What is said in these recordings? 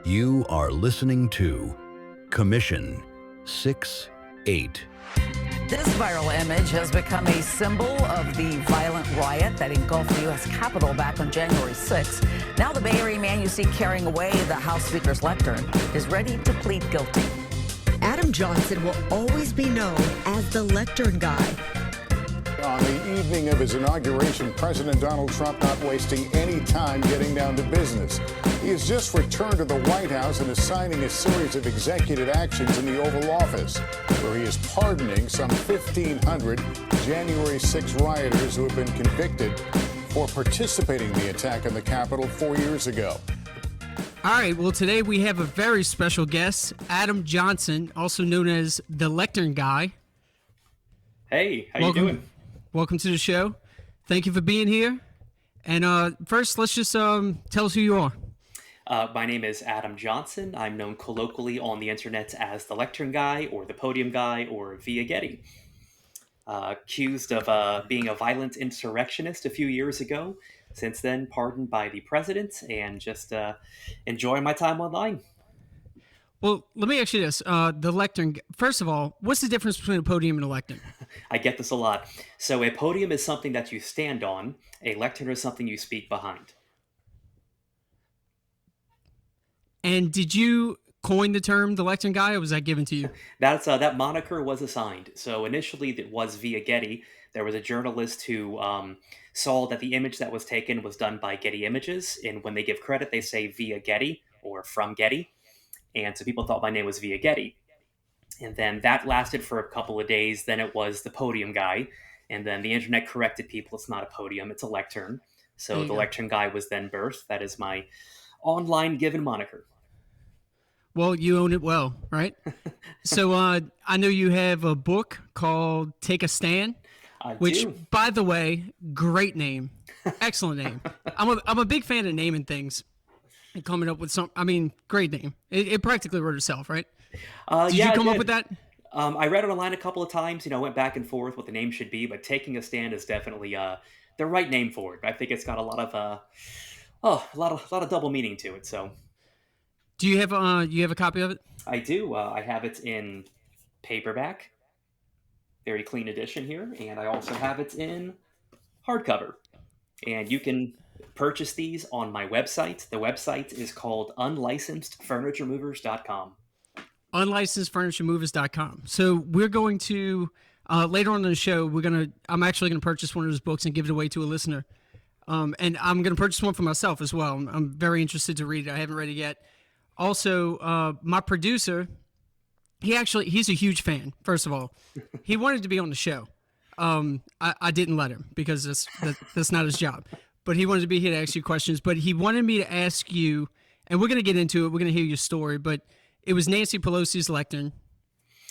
You are listening to Commission 6-8. This viral image has become a symbol of the violent riot that engulfed the U.S. Capitol back on January 6th. Now the Bay Area man you see carrying away the House Speaker's lectern is ready to plead guilty. Adam Johnson will always be known as the Lectern Guy. On the evening of his inauguration, President Donald Trump not wasting any time getting down to business. He has just returned to the White House and is signing a series of executive actions in the Oval Office, where he is pardoning some 1,500 January 6 rioters who have been convicted for participating in the attack on the Capitol 4 years ago. All right, well, today we have a very special guest, Adam Johnson, also known as the Lectern Guy. Hey, how you doing? Welcome to the show. Thank you for being here. And first, let's just tell us who you are. My name is Adam Johnson. I'm known colloquially on the internet as the Lectern Guy, or the Podium Guy, or Via Getty. Accused of being a violent insurrectionist a few years ago. Since then, pardoned by the president, and just enjoying my time online. Well, let me ask you this. The lectern, first of all, what's the difference between a podium and a lectern? I get this a lot. So a podium is something that you stand on. A lectern is something you speak behind. And did you coin the term the Lectern Guy, or was that given to you? That moniker was assigned. So initially it was via Getty. There was a journalist who saw that the image that was taken was done by Getty Images. And when they give credit, they say via Getty or from Getty. And so people thought my name was Via Getty. And then that lasted for a couple of days. Then it was the Podium Guy. And then the internet corrected people. It's not a podium, it's a lectern. So the Lectern Guy was then birthed. That is my online given moniker. Well, you own it well, right? So I know you have a book called Take a Stand. Which, by the way, great name. Excellent name. I'm a big fan of naming things and coming up with great name. It practically wrote itself, right? Did you come up with that? I read it online a couple of times, went back and forth what the name should be, but Taking a Stand is definitely the right name for it. I think it's got a lot of double meaning to it. So, do you have a copy of it? I do. I have it in paperback. Very clean edition here, and I also have it in hardcover. And you can purchase these on my website. The website is called unlicensed.furnituremovers.com. Unlicensed.furnituremovers.com. So we're going to later on in the show, I'm actually gonna purchase one of those books and give it away to a listener. And I'm gonna purchase one for myself as well. I'm very interested to read it. I haven't read it yet. Also, my producer. He's a huge fan, first of all. He wanted to be on the show. I didn't let him because that's not his job. But he wanted to be here to ask you questions. But he wanted me to ask you, and we're going to get into it. We're going to hear your story. But it was Nancy Pelosi's lectern,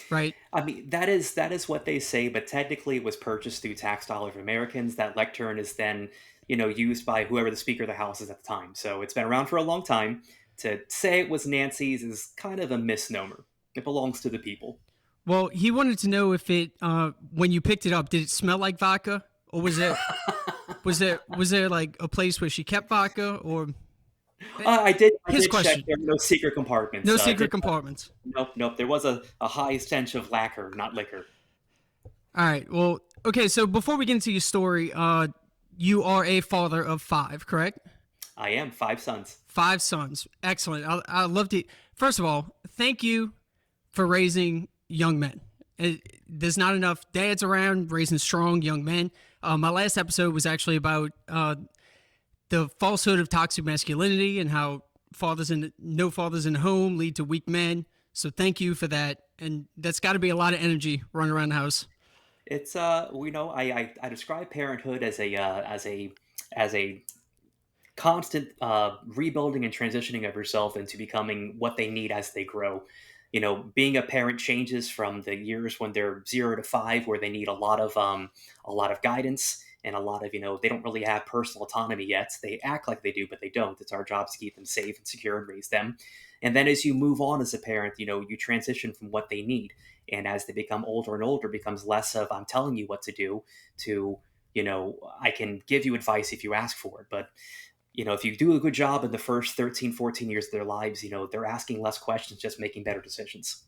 right? I mean, that is what they say. But technically, it was purchased through tax dollars of Americans. That lectern is then, used by whoever the Speaker of the House is at the time. So it's been around for a long time. To say it was Nancy's is kind of a misnomer. It belongs to the people. Well, he wanted to know if it, when you picked it up, did it smell like vodka, or was there like a place where she kept vodka, or? I did check. There were no secret compartments. No secret compartments. Nope. There was a high stench of lacquer, not liquor. All right. Well, okay. So before we get into your story, you are a father of 5, correct? I am. 5 sons. 5 sons. Excellent. I love to. First of all, thank you for raising young men. There's not enough dads around raising strong young men. My last episode was actually about the falsehood of toxic masculinity and how no fathers in the home lead to weak men. So thank you for that. And that's got to be a lot of energy running around the house. It's I describe parenthood as a constant rebuilding and transitioning of yourself into becoming what they need as they grow. Being a parent changes from the years when they're 0 to 5, where they need a lot of guidance and a lot of, they don't really have personal autonomy yet. They act like they do, but they don't. It's our job to keep them safe and secure and raise them. And then as you move on as a parent, you transition from what they need. And as they become older and older, it becomes less of, I'm telling you what to do, to, I can give you advice if you ask for it. But if you do a good job in the first 13, 14 years of their lives, they're asking less questions, just making better decisions.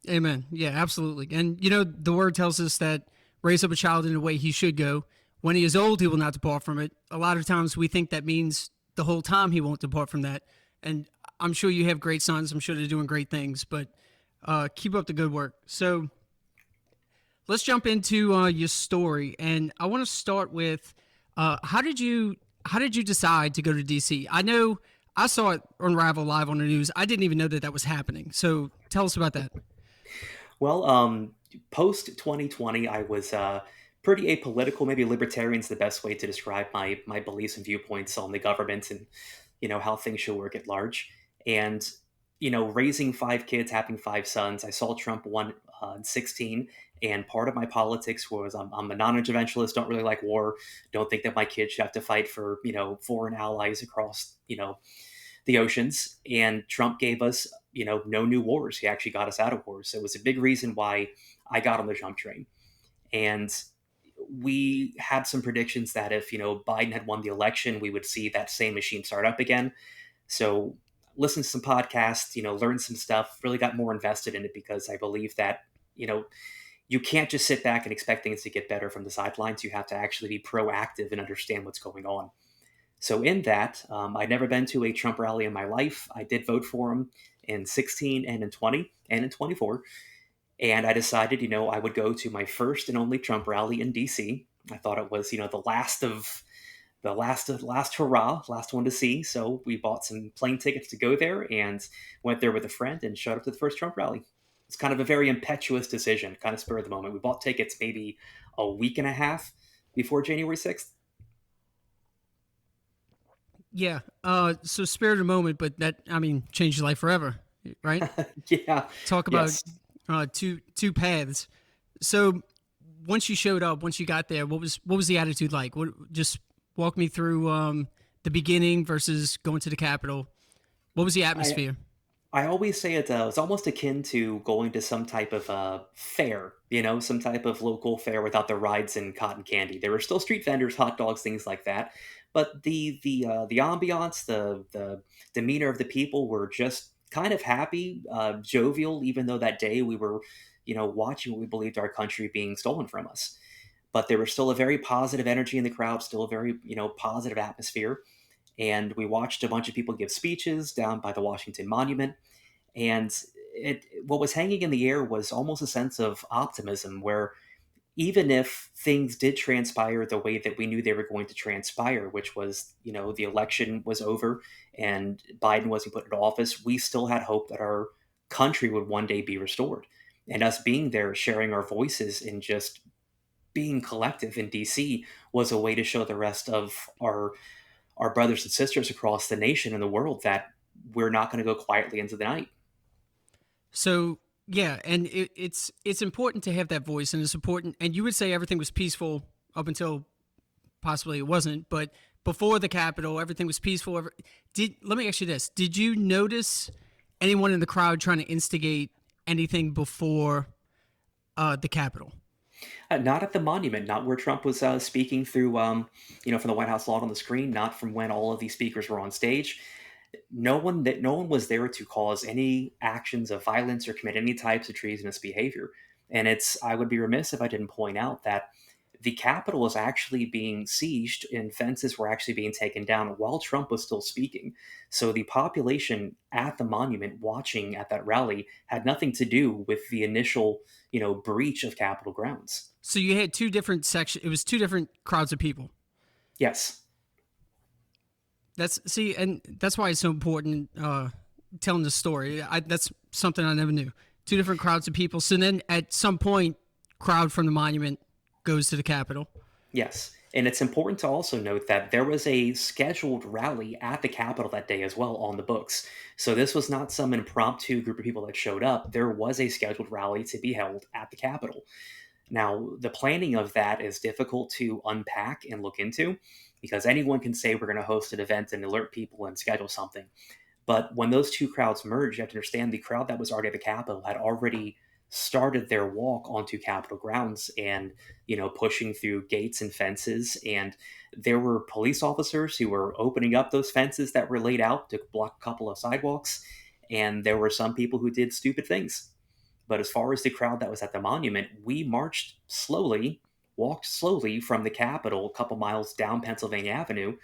Amen. Yeah, absolutely. And the word tells us that raise up a child in the way he should go. When he is old, he will not depart from it. A lot of times we think that means the whole time he won't depart from that. And I'm sure you have great sons. I'm sure they're doing great things, but keep up the good work. So let's jump into your story. And I want to start with how did you decide to go to DC? I know I saw it unravel live on the news. I didn't even know that was happening. So tell us about that. Well, post 2020, I was pretty apolitical. Maybe libertarian is the best way to describe my beliefs and viewpoints on the government and how things should work at large. And raising 5 kids, having 5 sons, I saw Trump won in 16, and part of my politics was I'm a non-interventionist, don't really like war, don't think that my kids should have to fight for foreign allies across the oceans. And Trump gave us no new wars. He actually got us out of wars. So it was a big reason why I got on the Trump train. And we had some predictions that if Biden had won the election, we would see that same machine start up again. So listened to some podcasts, learned some stuff, really got more invested in it because I believe that you can't just sit back and expect things to get better from the sidelines. You have to actually be proactive and understand what's going on. So in that, I'd never been to a Trump rally in my life. I did vote for him in 16 and in 20 and in 24. And I decided, I would go to my first and only Trump rally in DC. I thought it was, the last hurrah, last one to see. So we bought some plane tickets to go there and went there with a friend and showed up to the first Trump rally. It's kind of a very impetuous decision, kind of spur of the moment. We bought tickets maybe a week and a half before January 6th. Yeah. So spare the moment, but that, changed your life forever, right? Yeah. Talk about two paths. So once you showed up, once you got there, what was the attitude like? Just walk me through the beginning versus going to the Capitol. What was the atmosphere? I always say it's almost akin to going to some type of fair, some type of local fair without the rides and cotton candy. There were still street vendors, hot dogs, things like that, but the ambiance, the demeanor of the people were just kind of happy, jovial. Even though that day we were, watching what we believed our country being stolen from us, but there was still a very positive energy in the crowd, still a very positive atmosphere. And we watched a bunch of people give speeches down by the Washington Monument. And what was hanging in the air was almost a sense of optimism where even if things did transpire the way that we knew they were going to transpire, which was, the election was over and Biden wasn't put into office, we still had hope that our country would one day be restored. And us being there, sharing our voices and just being collective in DC was a way to show the rest of our brothers and sisters across the nation and the world that we're not going to go quietly into the night. So yeah, and it's important to have that voice, and it's important. And you would say everything was peaceful up until possibly it wasn't, but before the Capitol, everything was peaceful. Let me ask you this: did you notice anyone in the crowd trying to instigate anything before the Capitol? Not at the monument, not where Trump was speaking through, from the White House lot on the screen, not from when all of these speakers were on stage. No one was there to cause any actions of violence or commit any types of treasonous behavior. And I would be remiss if I didn't point out that the Capitol was actually being sieged and fences were actually being taken down while Trump was still speaking. So the population at the monument watching at that rally had nothing to do with the initial, breach of Capitol grounds. So you had two different sections. It was two different crowds of people. Yes. And that's why it's so important telling the story. That's something I never knew. Two different crowds of people. So then at some point, crowd from the monument goes to the Capitol. Yes. And it's important to also note that there was a scheduled rally at the Capitol that day as well on the books. So this was not some impromptu group of people that showed up. There was a scheduled rally to be held at the Capitol. Now, the planning of that is difficult to unpack and look into because anyone can say we're going to host an event and alert people and schedule something. But when those two crowds merged, you have to understand the crowd that was already at the Capitol had already started their walk onto Capitol grounds and, pushing through gates and fences. And there were police officers who were opening up those fences that were laid out to block a couple of sidewalks. And there were some people who did stupid things. But as far as the crowd that was at the monument, we walked slowly from the Capitol a couple miles down Pennsylvania Avenue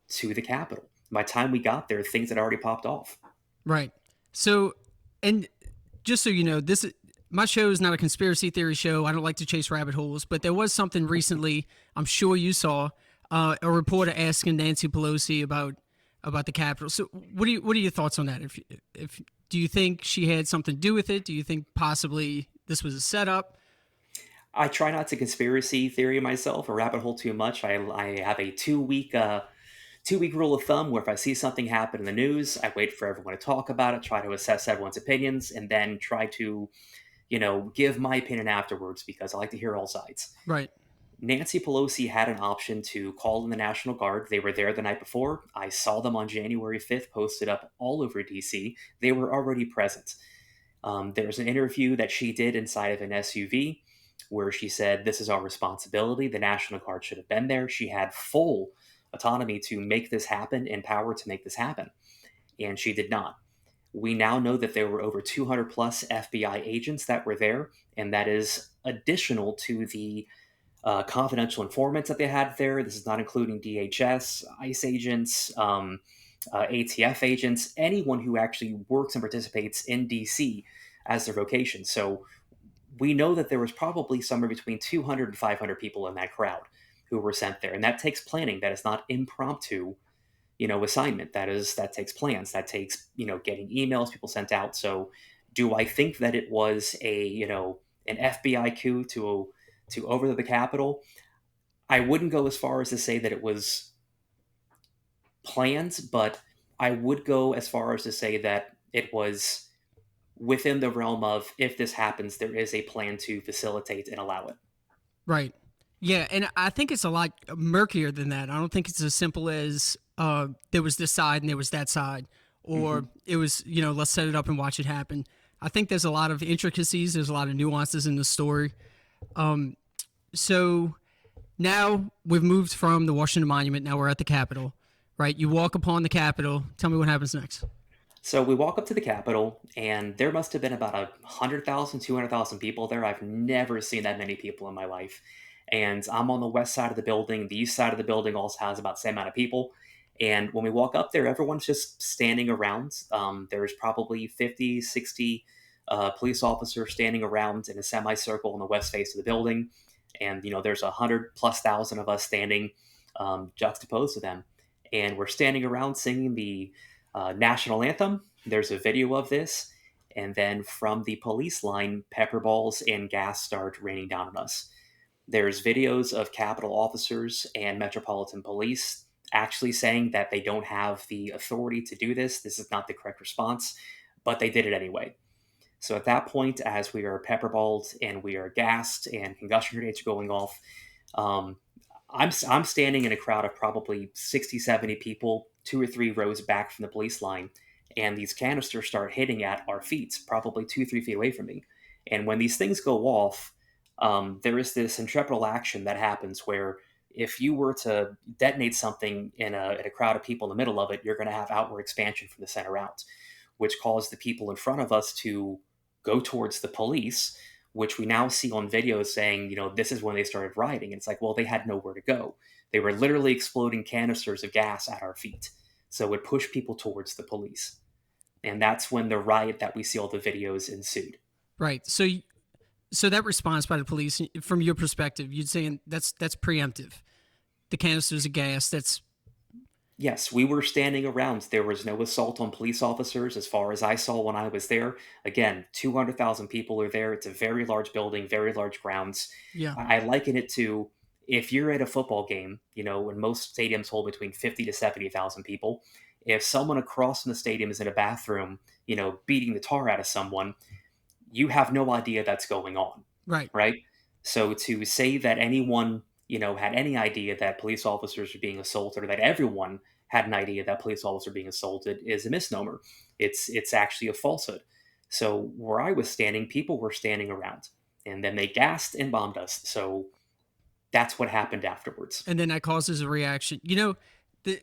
to the Capitol. By the time we got there, things had already popped off. Right. So, and just so you know, my show is not a conspiracy theory show. I don't like to chase rabbit holes, but there was something recently, I'm sure you saw, a reporter asking Nancy Pelosi about the Capitol. So what are your thoughts on that? If do you think she had something to do with it? Do you think possibly this was a setup? I try not to conspiracy theory myself or rabbit hole too much. I have a 2 week rule of thumb where if I see something happen in the news, I wait for everyone to talk about it, try to assess everyone's opinions, and then try to, give my opinion afterwards because I like to hear all sides. Right. Nancy Pelosi had an option to call in the National Guard. They were there the night before. I saw them on January 5th posted up all over DC. They were already present. There was an interview that she did inside of an SUV where she said, "This is our responsibility. The National Guard should have been there." She had full autonomy to make this happen and power to make this happen. And she did not. We now know that there were over 200 plus FBI agents that were there, and that is additional to the confidential informants that they had there. This is not including DHS, ICE agents, ATF agents, anyone who actually works and participates in DC as their vocation. So we know that there was probably somewhere between 200 and 500 people in that crowd who were sent there. And that takes planning. That is not impromptu, assignment. That takes plans. That takes, getting emails, people sent out. So do I think that it was an FBI coup to overthrow the Capitol? I wouldn't go as far as to say that it was plans, but I would go as far as to say that it was within the realm of, if this happens, there is a plan to facilitate and allow it. Right. Yeah, and I think it's a lot murkier than that. I don't think it's as simple as there was this side and there was that side, or it was, let's set it up and watch it happen. I think there's a lot of intricacies. There's a lot of nuances in the story. So now we've moved from the Washington Monument. Now we're at the Capitol, right? You walk upon the Capitol. Tell me what happens next. So we walk up to the Capitol, and there must have been about 100,000, 200,000 people there. I've never seen that many people in my life. And I'm on the west side of the building. The east side of the building also has about the same amount of people. And when we walk up there, everyone's just standing around. There's probably 50, 60 police officers standing around in a semicircle on the west face of the building. And, there's 100,000+ of us standing juxtaposed to them. And we're standing around singing the national anthem. There's a video of this. And then from the police line, pepperballs and gas start raining down on us. There's videos of Capitol officers and Metropolitan Police actually saying that they don't have the authority to do this. This is not the correct response, but they did it anyway. So at that point, as we are pepperballed and we are gassed and concussion grenades are going off, I'm standing in a crowd of probably 60, 70 people, 2 or 3 rows back from the police line, and these canisters start hitting at our feet, probably 2, 3 feet away from me. And when these things go off, there is this intrepidal action that happens where if you were to detonate something in a crowd of people in the middle of it, you're going to have outward expansion from the center out, which caused the people in front of us to go towards the police, which we now see on video saying, this is when they started rioting. And it's like, well, they had nowhere to go. They were literally exploding canisters of gas at our feet. So it pushed people towards the police. And that's when the riot that we see all the videos ensued. Right. So that response by the police, from your perspective, you'd say that's preemptive. The canisters of gas, that's... Yes, we were standing around. There was no assault on police officers as far as I saw when I was there. Again, 200,000 people are there. It's a very large building, very large grounds. Yeah. I liken it to, if you're at a football game, when most stadiums hold between 50 to 70,000 people, if someone across from the stadium is in a bathroom, beating the tar out of someone, you have no idea that's going on. Right. Right. So to say that anyone, had any idea that police officers are being assaulted, or that everyone had an idea that police officers are being assaulted, is a misnomer. It's actually a falsehood. So where I was standing, people were standing around, and then they gassed and bombed us. So that's what happened afterwards. And then that causes a reaction. The,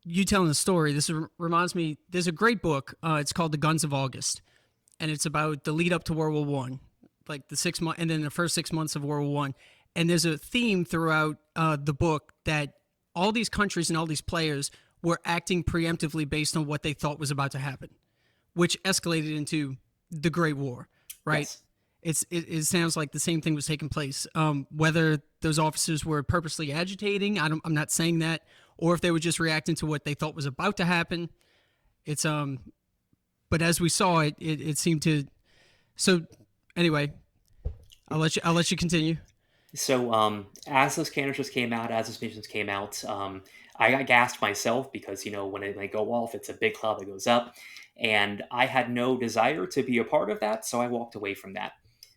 you telling the story, this reminds me, there's a great book. It's called The Guns of August. And it's about the lead up to World War One, like the 6 months, and then the first 6 months of World War One. And there's a theme throughout the book that all these countries and all these players were acting preemptively based on what they thought was about to happen, which escalated into the Great War, right? Yes. It sounds like the same thing was taking place. Whether those officers were purposely agitating, I'm not saying that, or if they were just reacting to what they thought was about to happen. But as we saw it seemed to. So anyway, I'll let you continue. So as those canisters came out, as those missions came out, I got gassed myself because when they go off, it's a big cloud that goes up, and I had no desire to be a part of that, so I walked away from that.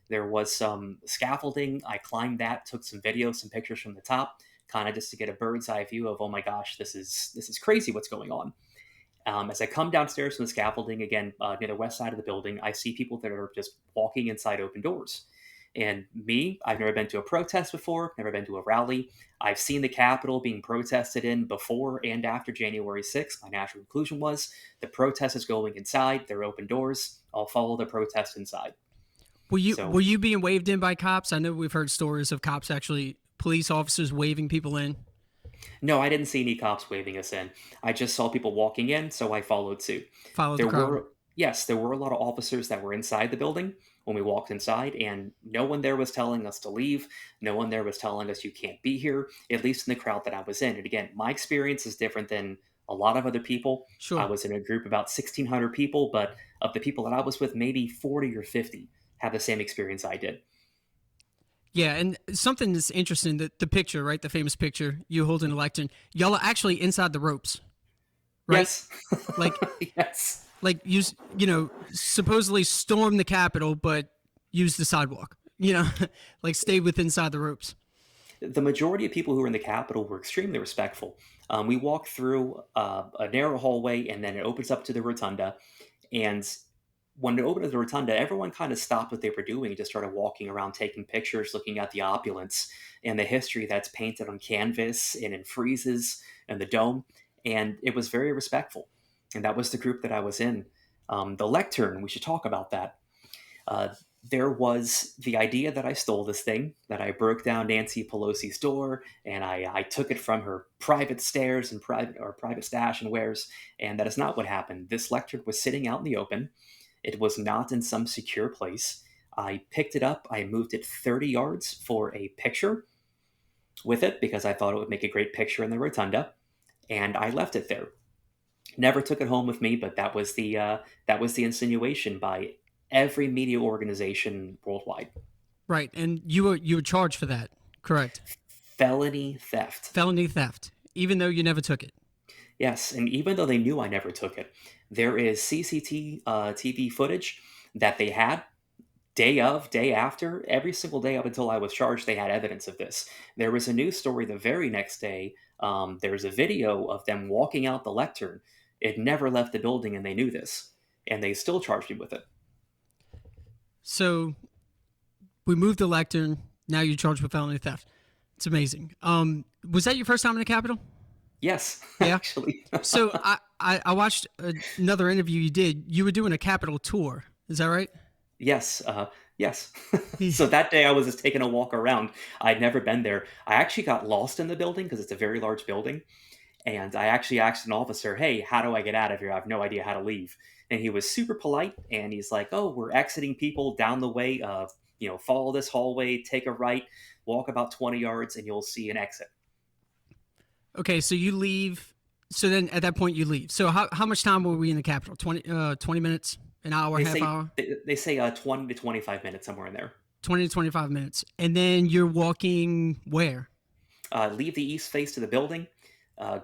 There was some scaffolding. I climbed that, took some videos, some pictures from the top, kind of just to get a bird's eye view of, oh my gosh, this is crazy what's going on. As I come downstairs from the scaffolding, again, near the west side of the building, I see people that are just walking inside open doors. And me, I've never been to a protest before, never been to a rally. I've seen the Capitol being protested in before and after January 6th. My natural conclusion was the protest is going inside. They're open doors. I'll follow the protest inside. Were you being waved in by cops? I know we've heard stories of cops police officers waving people in. No, I didn't see any cops waving us in. I just saw people walking in, so I followed suit. Followed the crowd. There were a lot of officers that were inside the building when we walked inside, and no one there was telling us to leave. No one there was telling us you can't be here, at least in the crowd that I was in. And again, my experience is different than a lot of other people. Sure. I was in a group about 1,600 people, but of the people that I was with, maybe 40 or 50 had the same experience I did. Yeah, and something that's interesting, the picture, right? The famous picture, you holding a lectern. Y'all are actually inside the ropes, right? Yes. Like, yes. Like you supposedly storm the Capitol, but use the sidewalk, like stay inside the ropes. The majority of people who were in the Capitol were extremely respectful. We walked through a narrow hallway, and then it opens up to the rotunda. And when it opened to the rotunda, everyone kind of stopped what they were doing and just started walking around, taking pictures, looking at the opulence and the history that's painted on canvas and in friezes and the dome. And it was very respectful. And that was the group that I was in. The lectern, we should talk about that. There was the idea that I stole this thing, that I broke down Nancy Pelosi's door, and I took it from her private stairs and private stash and wares, and that is not what happened. This lectern was sitting out in the open. It was not in some secure place. I picked it up. I moved it 30 yards for a picture with it because I thought it would make a great picture in the rotunda, and I left it there. Never took it home with me, but that was the insinuation by every media organization worldwide. Right, and you were charged for that, correct? Felony theft. Felony theft, even though you never took it. Yes, and even though they knew I never took it, there is CCTV footage that they had day of, day after, every single day up until I was charged. They had evidence of this. There was a news story the very next day. There's a video of them walking out the lectern. It never left the building, and they knew this, and they still charged me with it. So we moved the lectern. Now you're charged with felony theft. It's amazing. Was that your first time in the Capitol? Yes, yeah. Actually. So I watched another interview you did. You were doing a Capitol tour. Is that right? Yes. Yes. So that day I was just taking a walk around. I'd never been there. I actually got lost in the building because it's a very large building. And I actually asked an officer, hey, how do I get out of here? I have no idea how to leave. And he was super polite. And he's like, oh, we're exiting people down the way. Follow this hallway, take a right, walk about 20 yards, and you'll see an exit. Okay, so you leave. So then at that point you leave. So how much time were we in the Capitol? 20 minutes? An hour, half hour? They say 20 to 25 minutes, somewhere in there. 20 to 25 minutes. And then you're walking where? Leave the east face to the building,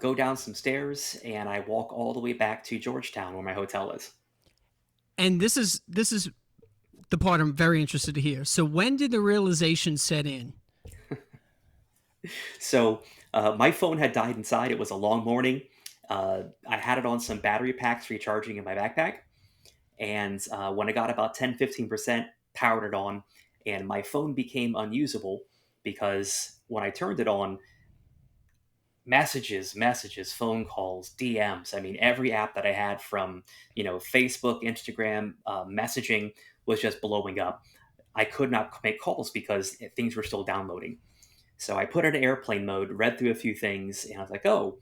go down some stairs, and I walk all the way back to Georgetown where my hotel is. And this is the part I'm very interested to hear. So when did the realization set in? So my phone had died inside. It was a long morning. I had it on some battery packs recharging in my backpack. And when I got about 10-15%, powered it on, and my phone became unusable because when I turned it on, messages, phone calls, DMs. I mean, every app that I had from, Facebook, Instagram, messaging was just blowing up. I could not make calls because things were still downloading. So I put it in airplane mode, read through a few things, and I was like, oh,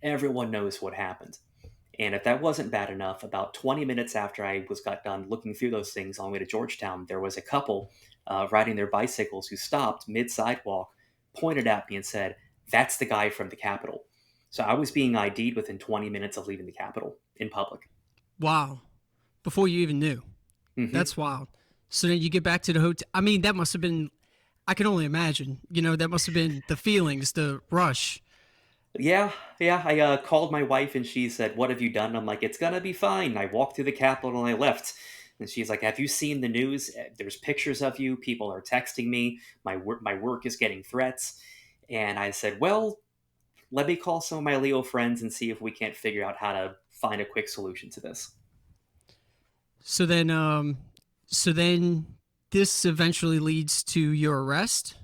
everyone knows what happened. And if that wasn't bad enough, about 20 minutes after I got done looking through those things on the way to Georgetown, there was a couple riding their bicycles who stopped mid sidewalk, pointed at me, and said, "That's the guy from the Capitol." So I was being ID'd within 20 minutes of leaving the Capitol in public. Wow. Before you even knew. Mm-hmm. That's wild. So then you get back to the hotel. I mean, that must have been, I can only imagine, that must have been the feelings, the rush. Yeah. I called my wife and she said, "What have you done?" I'm like, "It's gonna be fine." I walked through the Capitol and I left. And she's like, "Have you seen the news? There's pictures of you. People are texting me. My work is getting threats." And I said, "Well, let me call some of my Leo friends and see if we can't figure out how to find a quick solution to this." So then this eventually leads to your arrest.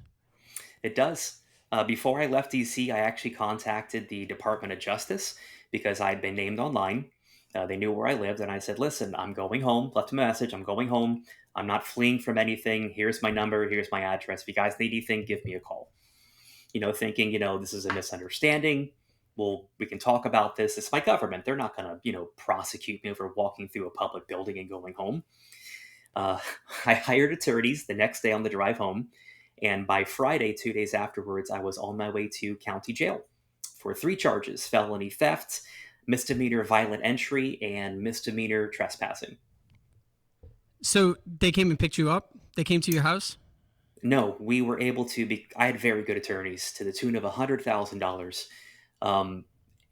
It does. Before I left DC, I actually contacted the Department of Justice because I'd been named online. They knew where I lived, and I said, "Listen, I'm going home." Left a message. "I'm going home. I'm not fleeing from anything. Here's my number. Here's my address. If you guys need anything, give me a call." Thinking, this is a misunderstanding. Well, we can talk about this. It's my government. They're not going to, prosecute me for walking through a public building and going home. Uh, I hired attorneys the next day on the drive home. And by Friday, 2 days afterwards, I was on my way to county jail for 3 charges: felony theft, misdemeanor violent entry, and misdemeanor trespassing. So they came and picked you up? They came to your house? No, we were able to be. I had very good attorneys to the tune of $100,000,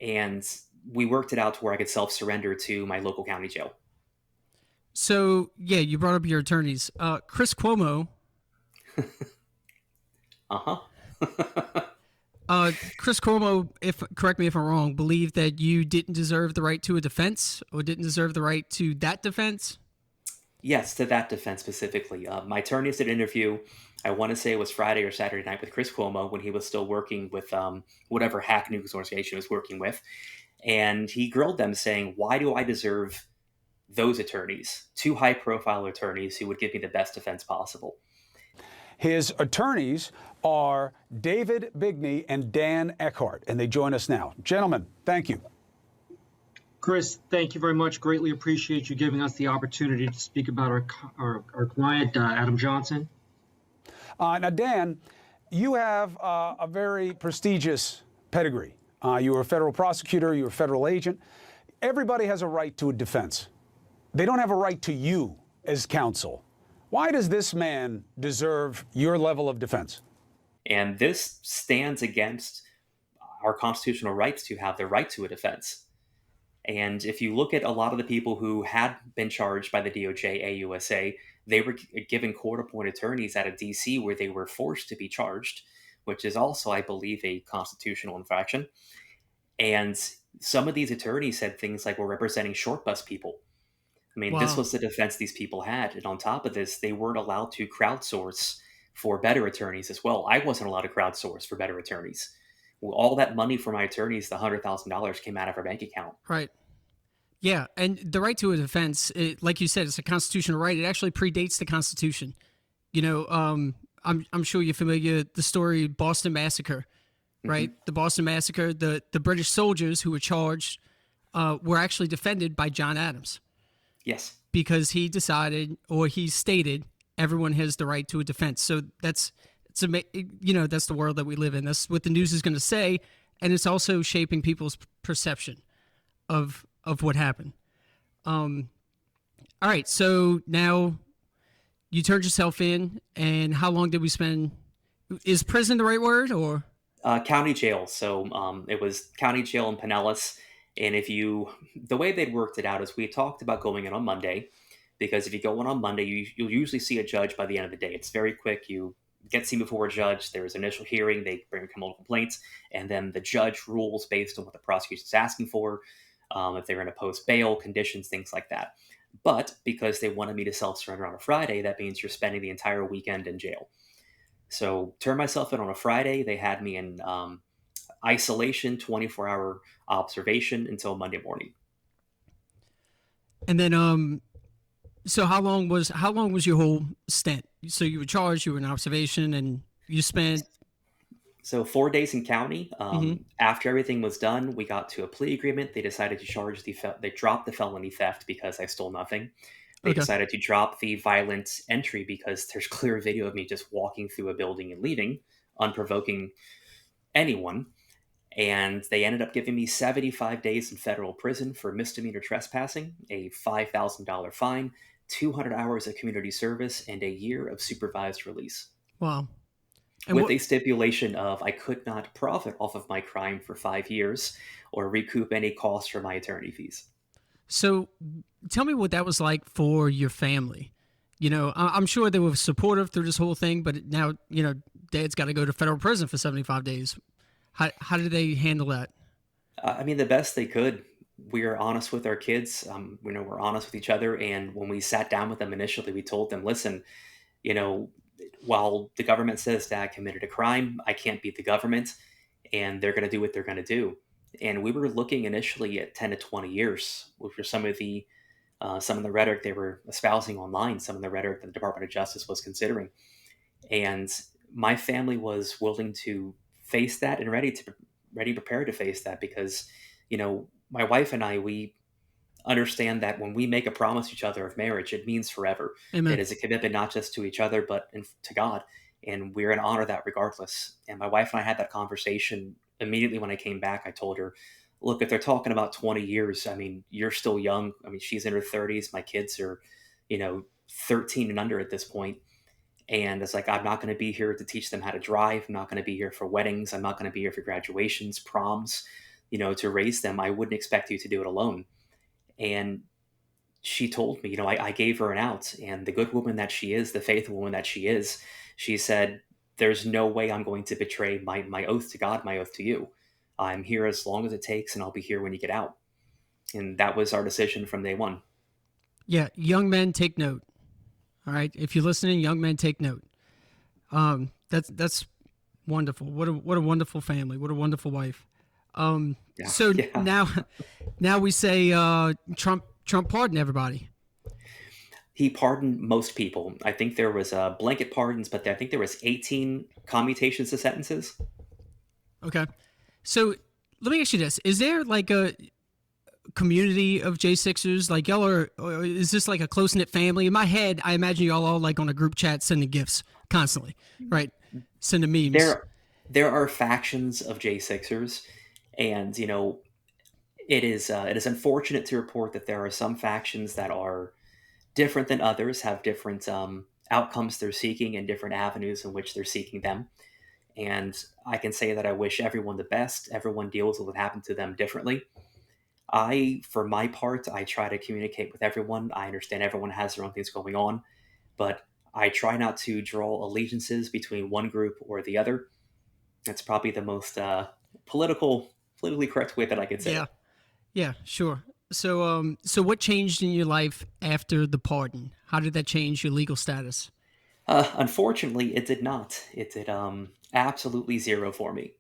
and we worked it out to where I could self-surrender to my local county jail. So, yeah, you brought up your attorneys. Chris Cuomo. Uh-huh. Chris Cuomo, correct me if I'm wrong, believed that you didn't deserve the right to a defense or didn't deserve the right to that defense? Yes, to that defense specifically. My attorneys did an interview. I want to say it was Friday or Saturday night with Chris Cuomo when he was still working with whatever hack news organization he was working with. And he grilled them saying, "Why do I deserve those attorneys, 2 high-profile attorneys who would give me the best defense possible?" His attorneys are David Bigney and Dan Eckhart, and they join us now. Gentlemen, thank you. Chris, thank you very much. Greatly appreciate you giving us the opportunity to speak about our client, Adam Johnson. Now, Dan, you have a very prestigious pedigree. You were a federal prosecutor, you were a federal agent. Everybody has a right to a defense. They don't have a right to you as counsel. Why does this man deserve your level of defense? And this stands against our constitutional rights to have the right to a defense. And if you look at a lot of the people who had been charged by the DOJ, AUSA, they were given court-appointed attorneys out of D.C. where they were forced to be charged, which is also, I believe, a constitutional infraction. And some of these attorneys said things like, "We're representing short bus people." I mean, This Wow. was the defense these people had. And on top of this, they weren't allowed to crowdsource for better attorneys as well. I wasn't allowed to crowdsource for better attorneys. Well, all that money for my attorneys, the $100,000, came out of our bank account. Right. Yeah, and the right to a defense, like you said, it's a constitutional right. It actually predates the Constitution. I'm sure you're familiar with the story Boston Massacre, right? Mm-hmm. The Boston Massacre, the British soldiers who were charged were actually defended by John Adams Yes. because he decided or he stated everyone has the right to a defense. So that's the world that we live in. That's what the news is going to say, and it's also shaping people's perception of what happened. All right, so now you turned yourself in, and how long did we spend? Is prison the right word, or? County jail. So it was county jail in Pinellas. And the way they'd worked it out is we talked about going in on Monday, because if you go in on Monday, you'll usually see a judge by the end of the day. It's very quick. You get seen before a judge. There's initial hearing. They bring criminal complaints, and then the judge rules based on what the prosecution is asking for. If they're going to post bail, conditions, things like that. But because they wanted me to self-surrender on a Friday, that means you're spending the entire weekend in jail. So turned myself in on a Friday. They had me in isolation, 24-hour observation until Monday morning. And then, so how long was your whole stint? So you were charged, you were in observation, and you spent. So 4 days in county. After everything was done, we got to a plea agreement. They decided to charge they dropped the felony theft because I stole nothing. They decided to drop the violent entry because there's clear video of me just walking through a building and leaving, unprovoking anyone. And they ended up giving me 75 days in federal prison for misdemeanor trespassing, a $5,000 fine, 200 hours of community service, and a year of supervised release. Wow. And with a stipulation of I could not profit off of my crime for 5 years or recoup any costs for my attorney fees. So tell me what that was like for your family. You know, I'm sure they were supportive through this whole thing, but now, you know, Dad's got to go to federal prison for 75 days. How did they handle that? I mean, the best they could. We are honest with our kids. You know, we're honest with each other. And when we sat down with them initially, we told them, listen, you know, while the government says Dad committed a crime, I can't beat the government, and they're going to do what they're going to do. And we were looking initially at 10 to 20 years, which were some of the rhetoric they were espousing online, some of the rhetoric that the Department of Justice was considering. And my family was willing to face that and ready prepared to face that because, you know, my wife and I, we understand that when we make a promise to each other of marriage, it means forever. Amen. It is a commitment not just to each other, but to God. And we're going to honor that regardless. And my wife and I had that conversation immediately when I came back. I told her, look, if they're talking about 20 years, I mean, you're still young. I mean, she's in her 30s. My kids are, you know, 13 and under at this point. And it's like, I'm not going to be here to teach them how to drive. I'm not going to be here for weddings. I'm not going to be here for graduations, proms, you know, to raise them. I wouldn't expect you to do it alone. And she told me, you know, I gave her an out, and the good woman that she is, the faithful woman that she is, she said, there's no way I'm going to betray my oath to God, my oath to you. I'm here as long as it takes, and I'll be here when you get out. And that was our decision from day one. Yeah. Young men, take note. All right. If you're listening, young men, take note. That's wonderful. What a wonderful family. What a wonderful wife. Now we say Trump pardoned everybody. He pardoned most people. I think there was blanket pardons, but I think there was 18 commutations of sentences. Okay. So let me ask you this. Is there like a community of J6ers? Like y'all are, or is this like a close-knit family? In my head, I imagine y'all all like on a group chat sending gifts constantly, right? Sending memes. There are factions of J6ers. And, you know, it is unfortunate to report that there are some factions that are different than others, have different outcomes they're seeking and different avenues in which they're seeking them. And I can say that I wish everyone the best. Everyone deals with what happened to them differently. For my part, I try to communicate with everyone. I understand everyone has their own things going on, but I try not to draw allegiances between one group or the other. That's probably the most politically correct way that I could say. Yeah, sure. So what changed in your life after the pardon? How did that change your legal status? Unfortunately, it did not. It did absolutely zero for me.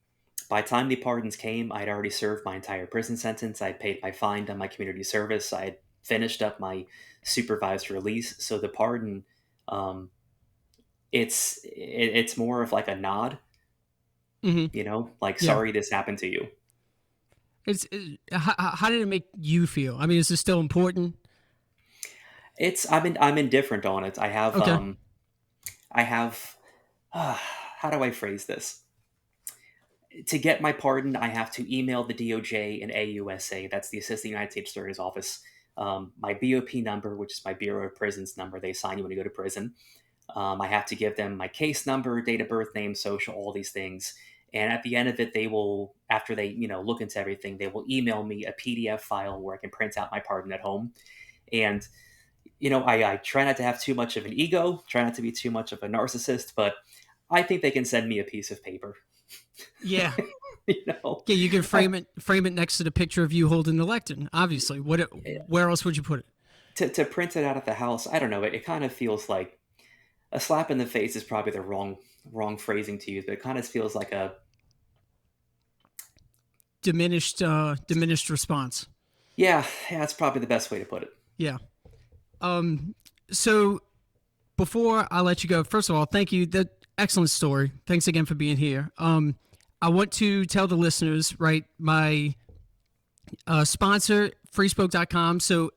By the time the pardons came, I'd already served my entire prison sentence. I'd paid my fine, done my community service. I had finished up my supervised release. So the pardon, it's more of like a nod. Mm-hmm. You know, like, sorry this happened to you. How did it make you feel? I mean, is this still important? I'm indifferent on it. I have, okay. How do I phrase this? To get my pardon, I have to email the DOJ and AUSA. That's the Assistant United States Attorney's Office. My BOP number, which is my Bureau of Prisons number. They assign you when you go to prison. I have to give them my case number, date of birth, name, social, all these things. And at the end of it, they will, after they, you know, look into everything, they will email me a PDF file where I can print out my pardon at home. And, you know, I try not to have too much of an ego, try not to be too much of a narcissist, but I think they can send me a piece of paper. Yeah. You know? Yeah, you can frame it next to the picture of you holding the lectern, obviously. Where else would you put it? to print it out at the house, I don't know. It kind of feels like a slap in the face is probably the wrong phrasing to use, but it kind of feels like a diminished response. Yeah, that's probably the best way to put it. Yeah. So before I let you go, first of all, thank you. That excellent story. Thanks again for being here. I want to tell the listeners, right, my sponsor, freespoke.com. So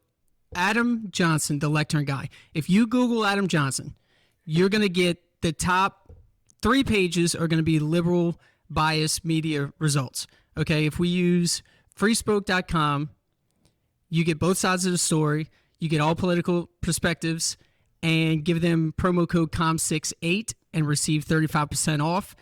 Adam Johnson, the Lectern Guy. If you Google Adam Johnson, you're going to get the top 3 pages are going to be liberal bias media results. Okay, if we use freespoke.com, you get both sides of the story. You get all political perspectives, and give them promo code COM68 and receive 35% off.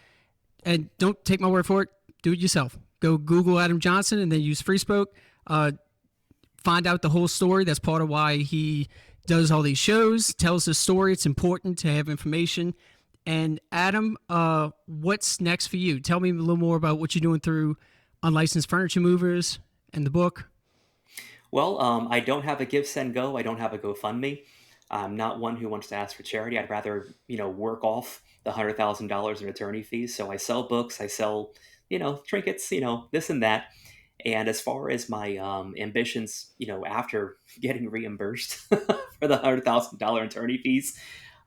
And don't take my word for it. Do it yourself. Go Google Adam Johnson and then use FreeSpoke. Find out the whole story. That's part of why he does all these shows, tells the story. It's important to have information. And Adam, what's next for you? Tell me a little more about what you're doing through Unlicensed Furniture Movers and the book. Well, I don't have a Give, Send, Go. I don't have a GoFundMe. I'm not one who wants to ask for charity. I'd rather, work off the $100,000 in attorney fees. So I sell books. I sell, trinkets, this and that. And as far as my ambitions, after getting reimbursed for the $100,000 attorney fees,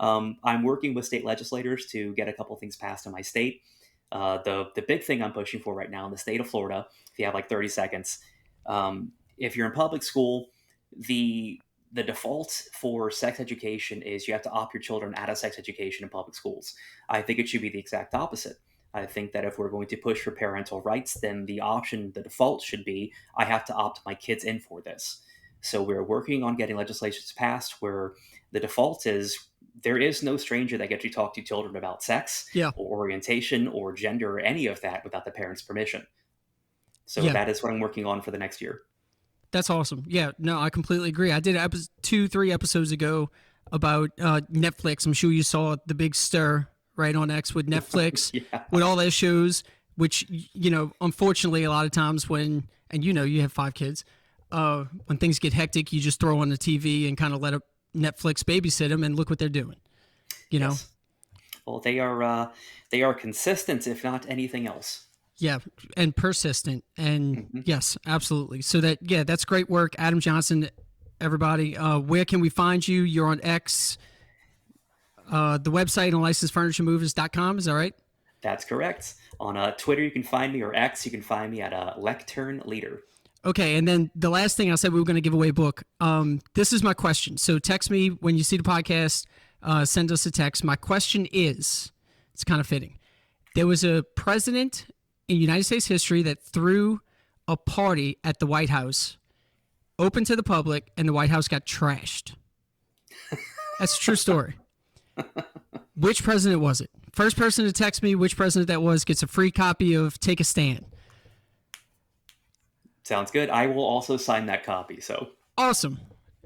I'm working with state legislators to get a couple things passed in my state. The big thing I'm pushing for right now in the state of Florida, if you have like 30 seconds, if you're in public school, the default for sex education is you have to opt your children out of sex education in public schools. I think it should be the exact opposite. I think that if we're going to push for parental rights, then the default should be, I have to opt my kids in for this. So we're working on getting legislations passed where the default is there is no stranger that gets to talk to children about sex or orientation or gender or any of that without the parents' permission. So that is what I'm working on for the next year. That's awesome. Yeah, no, I completely agree. I did 2-3 episodes ago about Netflix. I'm sure you saw the big stir right on X with Netflix, with all their shows, which, unfortunately, a lot of times when, and you have 5 kids, when things get hectic, you just throw on the TV and kind of let Netflix babysit them, and look what they're doing, know? Well, they are consistent, if not anything else. Yeah, and persistent, and yes, absolutely. So that's great work, Adam Johnson. Everybody, where can we find you? You're on X, the website, unlicensedfurnituremovers.com. Is that right? That's correct. On Twitter, you can find me, or X, you can find me at Lectern Leader. Okay, and then the last thing I said, we were going to give away a book. This is my question. So text me when you see the podcast. Send us a text. My question is, it's kind of fitting. There was a president in United States history that threw a party at the White House, open to the public, and the White House got trashed. That's a true story. Which president was it? First person to text me which president that was gets a free copy of Take a Stand. Sounds good. I will also sign that copy. So awesome.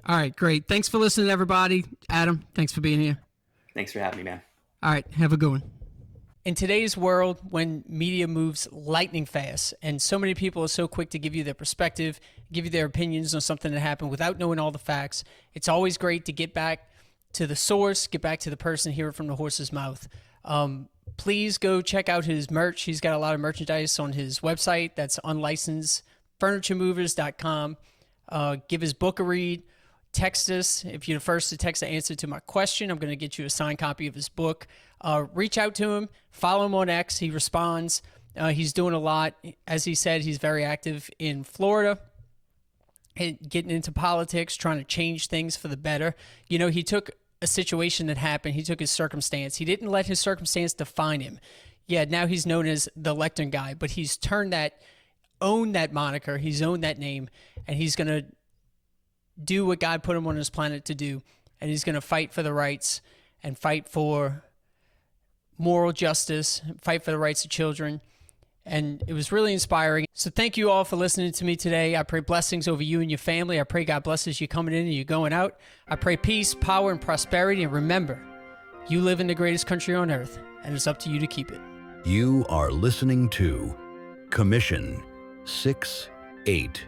All right, great. Thanks for listening, everybody. Adam, thanks for being here. Thanks for having me, man. All right, have a good one. In today's world, when media moves lightning fast and so many people are so quick to give you their perspective, give you their opinions on something that happened without knowing all the facts, it's always great to get back to the source, get back to the person, hear it from the horse's mouth. Please go check out his merch. He's got a lot of merchandise on his website. That's unlicensed.furnituremovers.com. Give his book a read. Text us. If you're the first to text the answer to my question, I'm going to get you a signed copy of his book. Reach out to him. Follow him on X. He responds. He's doing a lot. As he said, he's very active in Florida, getting into politics, trying to change things for the better. He took a situation that happened. He took his circumstance. He didn't let his circumstance define him. Yeah, now he's known as the Lectern Guy, but he's owned that moniker. He's owned that name, and he's going to do what God put him on this planet to do, and he's going to fight for the rights and fight for moral justice, fight for the rights of children. And it was really inspiring. So thank you all for listening to me today. I pray blessings over you and your family. I pray God blesses you coming in and you going out. I pray peace, power, and prosperity. And remember, you live in the greatest country on earth, and it's up to you to keep it. You are listening to Commission 6-8.